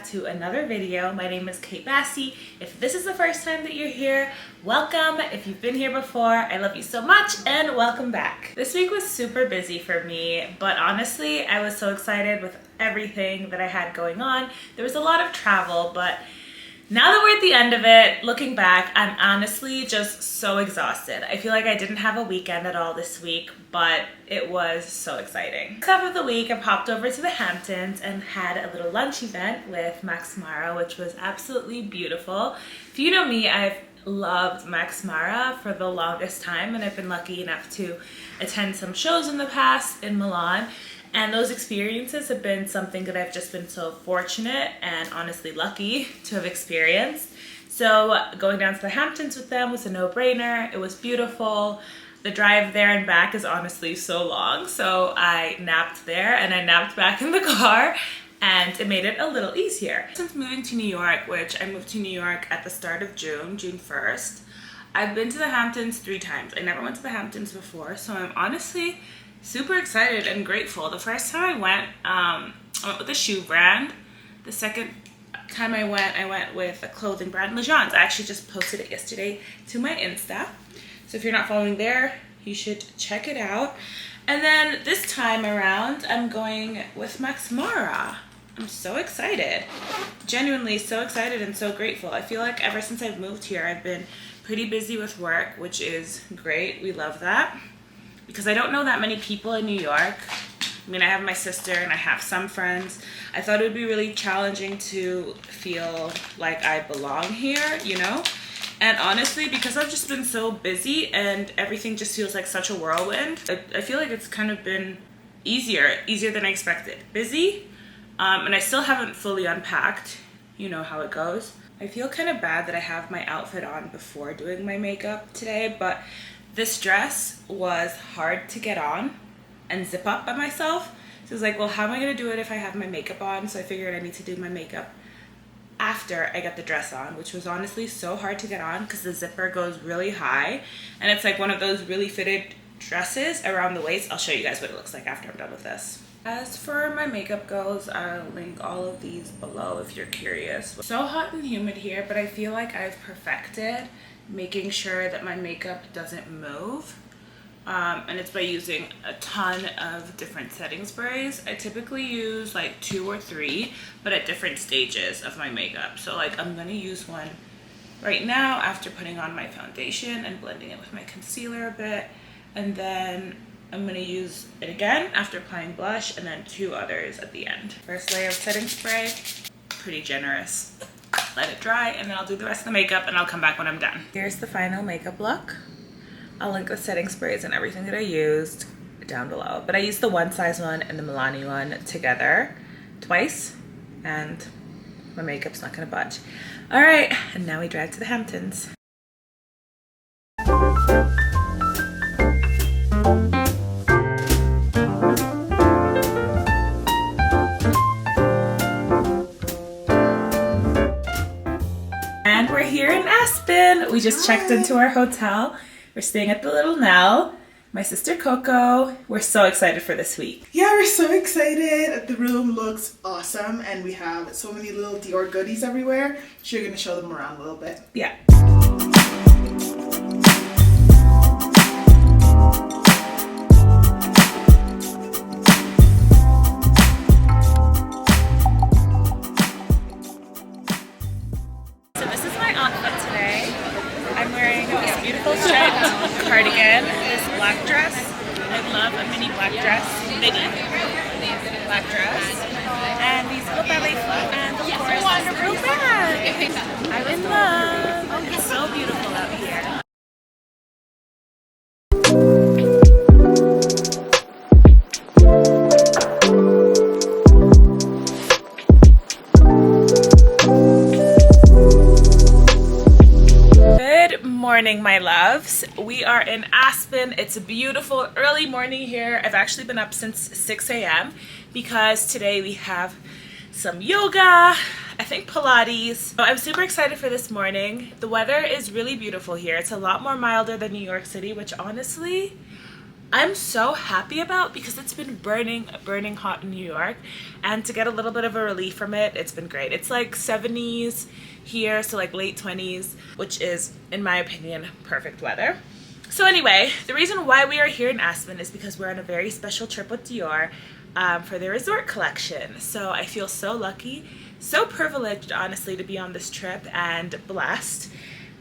to another video. My name is Kaye Bassey. If this is the first time that you're here, welcome. If you've been here before, I love you so much and welcome back. This week was super busy for me, but honestly, I was so excited with everything that I had going on. There was a lot of travel, but now that we're at the end of it, looking back, I'm honestly just so exhausted. I feel like I didn't have a weekend at all this week, but it was so exciting. First half of the week, I popped over to the Hamptons and had a little lunch event with Max Mara, which was absolutely beautiful. If you know me, I've loved Max Mara for the longest time, and I've been lucky enough to attend some shows in the past in Milan. And those experiences have been something that I've just been so fortunate and honestly lucky to have experienced. So going down to the Hamptons with them was a no-brainer. It was beautiful. The drive there and back is honestly so long. So I napped there and I napped back in the car, and it made it a little easier. Since moving to New York, which I moved to New York at the start of June 1st, I've been to the Hamptons 3 times. I never went to the Hamptons before, so I'm honestly super excited and grateful. The first time I went with a shoe brand. The second time I went with a clothing brand, Legends. I actually just posted it yesterday to my Insta. So if you're not following there, you should check it out. And then this time around, I'm going with Max Mara. I'm so excited. Genuinely so excited and so grateful. I feel like ever since I've moved here, I've been pretty busy with work, which is great. We love that. Because I don't know that many people in New York. I mean, I have my sister and I have some friends. I thought it would be really challenging to feel like I belong here, you know? And honestly, because I've just been so busy and everything just feels like such a whirlwind, I feel like it's kind of been easier than I expected. Busy, and I still haven't fully unpacked. You know how it goes. I feel kind of bad that I have my outfit on before doing my makeup today, but this dress was hard to get on and zip up by myself. So I was like, well, how am I going to do it if I have my makeup on? So I figured I need to do my makeup after I got the dress on, which was honestly so hard to get on because the zipper goes really high. And it's like one of those really fitted dresses around the waist. I'll show you guys what it looks like after I'm done with this. As for my makeup goes, I'll link all of these below if you're curious. So hot and humid here, but I feel like I've perfected making sure that my makeup doesn't move, and it's by using a ton of different setting sprays. I typically use like 2 or 3, but at different stages of my makeup. So like I'm gonna use one right now after putting on my foundation and blending it with my concealer a bit, and then I'm gonna use it again after applying blush, and then 2 others at the end. First layer of setting spray, pretty generous. Let it dry, and then I'll do the rest of the makeup, and I'll come back when I'm done. Here's the final makeup look. I'll link the setting sprays and everything that I used down below. But I used the One Size one and the Milani one together twice, and my makeup's not gonna budge. All right, and now we drive to the Hamptons. And we're here in Aspen. We just checked into our hotel. We're staying at the Little Nell. My sister Coco. We're so excited for this week. Yeah, we're so excited. The room looks awesome, and we have so many little Dior goodies everywhere. So you're gonna show them around a little bit. Yeah. Cardigan, this black dress. I love a mini black dress, mini black dress, and these little ballet flats, and of course this little bag. I'm in love. It's so beautiful out here. Morning, my loves. We are in Aspen. It's a beautiful early morning here. I've actually been up since 6 a.m. because today we have some yoga, I think Pilates. So I'm super excited for this morning. The weather is really beautiful here. It's a lot more milder than New York City, which honestly I'm so happy about because it's been burning hot in New York, and to get a little bit of a relief from it, it's been great. It's like 70s here, so like late 20s, which is, in my opinion, perfect weather. So anyway, the reason why we are here in Aspen is because we're on a very special trip with Dior for their resort collection. So I feel so lucky, so privileged, honestly, to be on this trip, and blessed.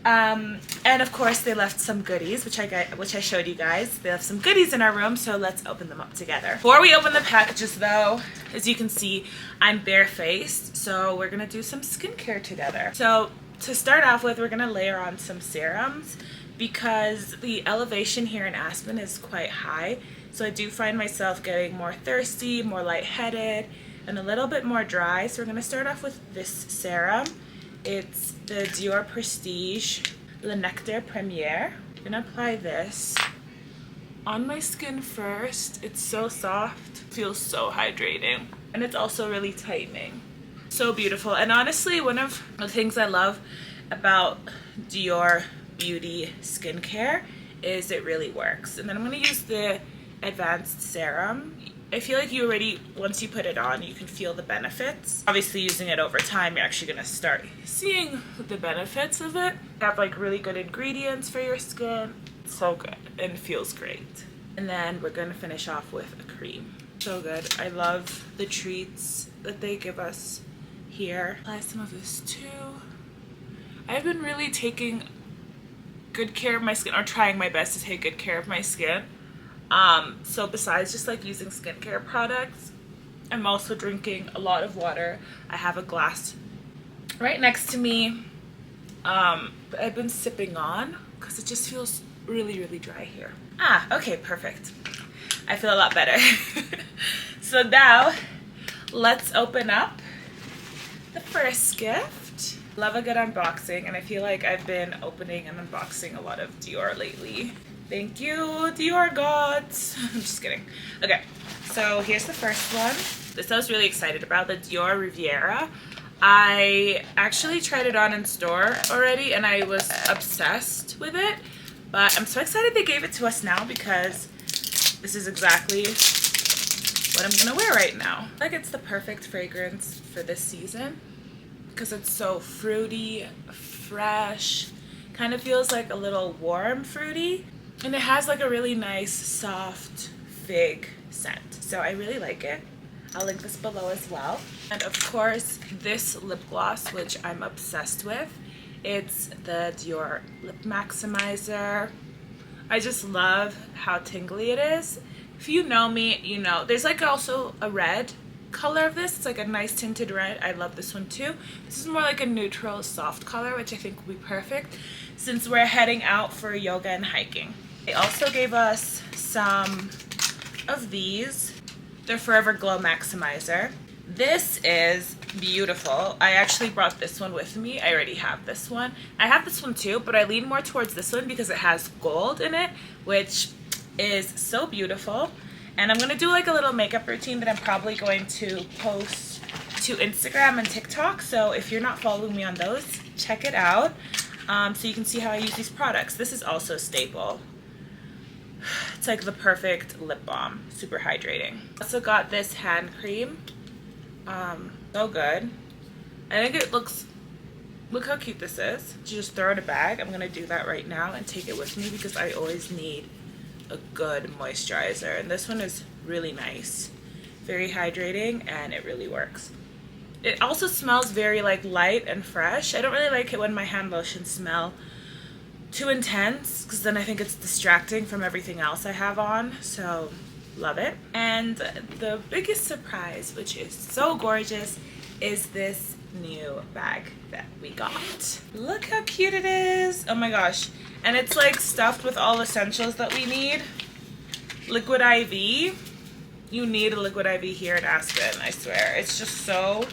And of course they left some goodies, which I showed you guys. They left some goodies in our room, so let's open them up together. Before we open the packages though, as you can see, I'm barefaced, so we're gonna do some skincare together. So to start off with, we're gonna layer on some serums because the elevation here in Aspen is quite high. So I do find myself getting more thirsty, more lightheaded, and a little bit more dry. So we're gonna start off with this serum. It's the Dior Prestige Le Nectar Premiere. I'm gonna apply this on my skin first. It's so soft, feels so hydrating, and it's also really tightening. So beautiful. And honestly, one of the things I love about Dior Beauty skincare is it really works. And then I'm gonna use the Advanced Serum. I feel like you already, once you put it on, you can feel the benefits. Obviously, using it over time, you're actually gonna start seeing the benefits of it. Have like really good ingredients for your skin. It's so good and feels great. And then we're gonna finish off with a cream. So good. I love the treats that they give us here. Apply some of this too. I've been really taking good care of my skin, or trying my best to take good care of my skin. So besides just like using skincare products, I'm also drinking a lot of water. I have a glass right next to me that I've been sipping on because it just feels really, really dry here. Okay, perfect. I feel a lot better. So now let's open up the first gift. Love a good unboxing, and I feel like I've been opening and unboxing a lot of Dior lately. Thank you, Dior gods. I'm just kidding. Okay, so here's the first one. This I was really excited about, the Dioriviera. I actually tried it on in store already, and I was obsessed with it. But I'm so excited they gave it to us now because this is exactly what I'm gonna wear right now. Like, it's the perfect fragrance for this season because it's so fruity, fresh, kind of feels like a little warm fruity. And it has like a really nice soft fig scent. So I really like it. I'll link this below as well. And of course, this lip gloss, which I'm obsessed with. It's the Dior Lip Maximizer. I just love how tingly it is. If you know me, you know. There's like also a red color of this. It's like a nice tinted red. I love this one too. This is more like a neutral soft color, which I think will be perfect since we're heading out for yoga and hiking. They also gave us some of these. They're Forever Glow Maximizer. This is beautiful. I actually brought this one with me. I already have this one. I have this one too, but I lean more towards this one because it has gold in it, which is so beautiful. And I'm gonna do like a little makeup routine that I'm probably going to post to Instagram and TikTok. So if you're not following me on those, check it out so you can see how I use these products. This is also a staple. It's like the perfect lip balm, super hydrating. Also got this hand cream. So good. I think it looks, look how cute this is. You just throw it in a bag. I'm gonna do that right now and take it with me because I always need a good moisturizer. And this one is really nice, very hydrating, and it really works. It also smells very like light and fresh. I don't really like it when my hand lotions smell too intense because then I think it's distracting from everything else I have on. So love it. And the biggest surprise, which is so gorgeous, is this new bag that we got. Look how cute it is. Oh my gosh. And it's like stuffed with all essentials that we need. Liquid IV. You need a liquid IV here in Aspen, I swear. It's just so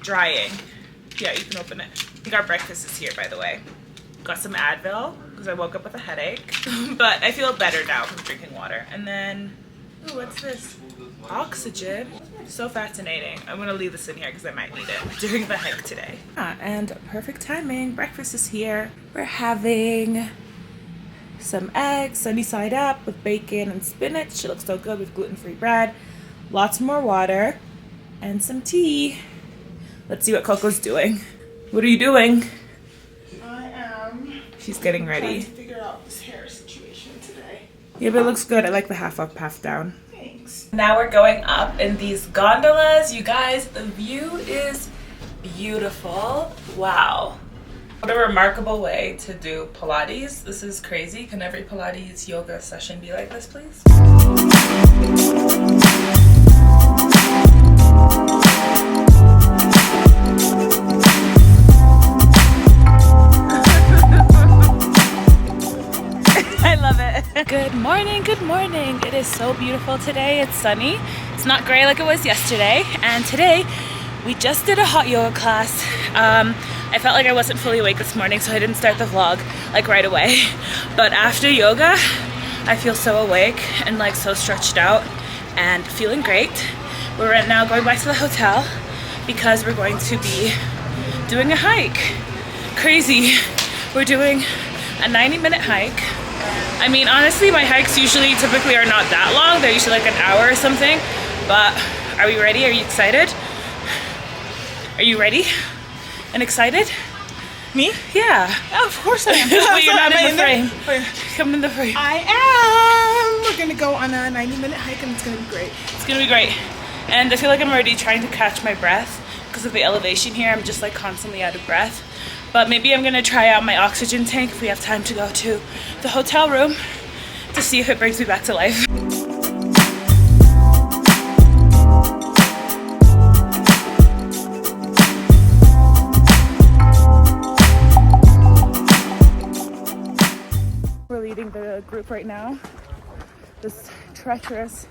drying. Yeah, you can open it. I think our breakfast is here, by the way. Got some Advil because I woke up with a headache. But I feel better now from drinking water. And then, ooh, what's this? Oxygen. So fascinating. I'm gonna leave this in here because I might need it during the hike today. And perfect timing. Breakfast is here. We're having some eggs, sunny side up with bacon and spinach. It looks so good with gluten-free bread. Lots more water and some tea. Let's see what Coco's doing. What are you doing? I am. She's getting trying ready. to figure out this hair situation today. Yeah, but it looks good. I like the half up, half down. Thanks. Now we're going up in these gondolas. You guys, the view is beautiful. Wow. What a remarkable way to do Pilates. This is crazy. Can every Pilates yoga session be like this, please? I love it. Good morning, good morning. It is so beautiful today. It's sunny. It's not gray like it was yesterday. And today we just did a hot yoga class. I felt like I wasn't fully awake this morning, so I didn't start the vlog like right away. But after yoga, I feel so awake and like so stretched out and feeling great. We're right now going back to the hotel because we're going to be doing a hike. Crazy. We're doing a 90-minute hike. I mean, honestly, my hikes typically are not that long. They're usually like an hour or something. But are we ready? Are you excited? Are you ready and excited? Me? Yeah. Of course I am. But you're not in the frame. Come in the frame. I am. We're gonna go on a 90-minute hike and it's gonna be great. It's gonna be great. And I feel like I'm already trying to catch my breath because of the elevation here. I'm just like constantly out of breath. But maybe I'm gonna try out my oxygen tank if we have time to go to the hotel room to see if it brings me back to life. We're leading the group right now. This treacherous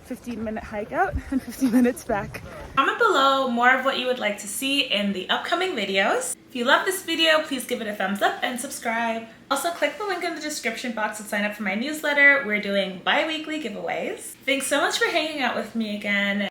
15-minute hike out and 15 minutes back. Comment below more of what you would like to see in the upcoming videos. If you love this video, please give it a thumbs up and subscribe. Also, click the link in the description box to sign up for my newsletter. We're doing bi-weekly giveaways. Thanks so much for hanging out with me again.